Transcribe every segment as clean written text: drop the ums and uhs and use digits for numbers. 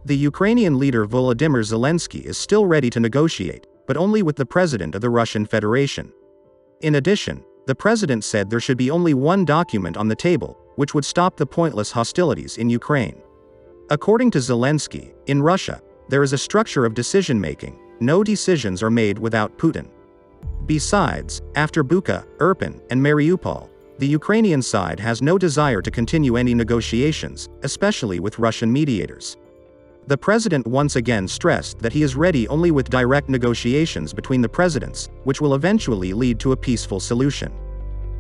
The Ukrainian leader Volodymyr Zelensky is still ready to negotiate, but only with the president of the Russian Federation. In addition, the president said there should be only one document on the table, which would stop the pointless hostilities in Ukraine. According to Zelensky, in Russia, there is a structure of decision-making. No decisions are made without Putin. Besides, after Bucha, Irpin, and Mariupol, the Ukrainian side has no desire to continue any negotiations, especially with Russian mediators. The president once again stressed that he is ready only with direct negotiations between the presidents, which will eventually lead to a peaceful solution.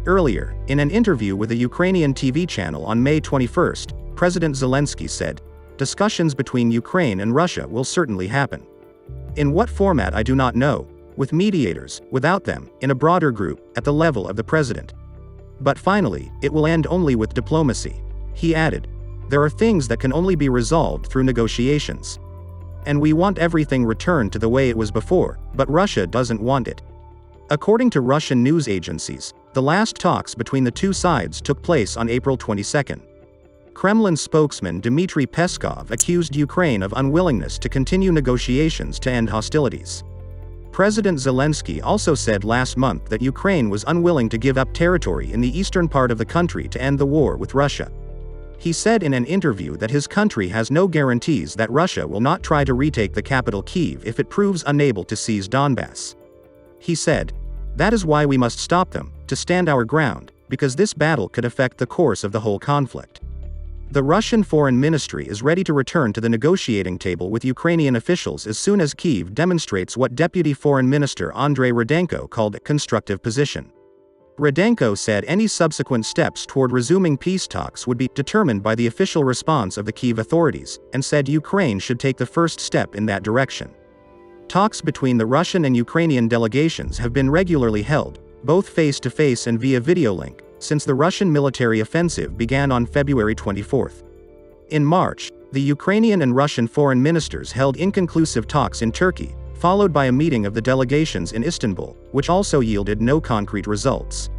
Earlier, in an interview with a Ukrainian TV channel on May 21, President Zelensky said, "Discussions between Ukraine and Russia will certainly happen. In what format I do not know, with mediators, without them, in a broader group, at the level of the president. But finally, it will end only with diplomacy." He added, "There are things that can only be resolved through negotiations. And we want everything returned to the way it was before, but Russia doesn't want it." According to Russian news agencies, the last talks between the two sides took place on April 22. Kremlin spokesman Dmitry Peskov accused Ukraine of unwillingness to continue negotiations to end hostilities. President Zelensky also said last month that Ukraine was unwilling to give up territory in the eastern part of the country to end the war with Russia. He said in an interview that his country has no guarantees that Russia will not try to retake the capital Kyiv if it proves unable to seize Donbass. He said, "That is why we must stop them, to stand our ground, because this battle could affect the course of the whole conflict." The Russian Foreign Ministry is ready to return to the negotiating table with Ukrainian officials as soon as Kyiv demonstrates what Deputy Foreign Minister Andrei Rudenko called a constructive position. Rudenko said any subsequent steps toward resuming peace talks would be determined by the official response of the Kyiv authorities, and said Ukraine should take the first step in that direction. Talks between the Russian and Ukrainian delegations have been regularly held, both face-to-face and via video link, since the Russian military offensive began on February 24. In March, the Ukrainian and Russian foreign ministers held inconclusive talks in Turkey, followed by a meeting of the delegations in Istanbul, which also yielded no concrete results.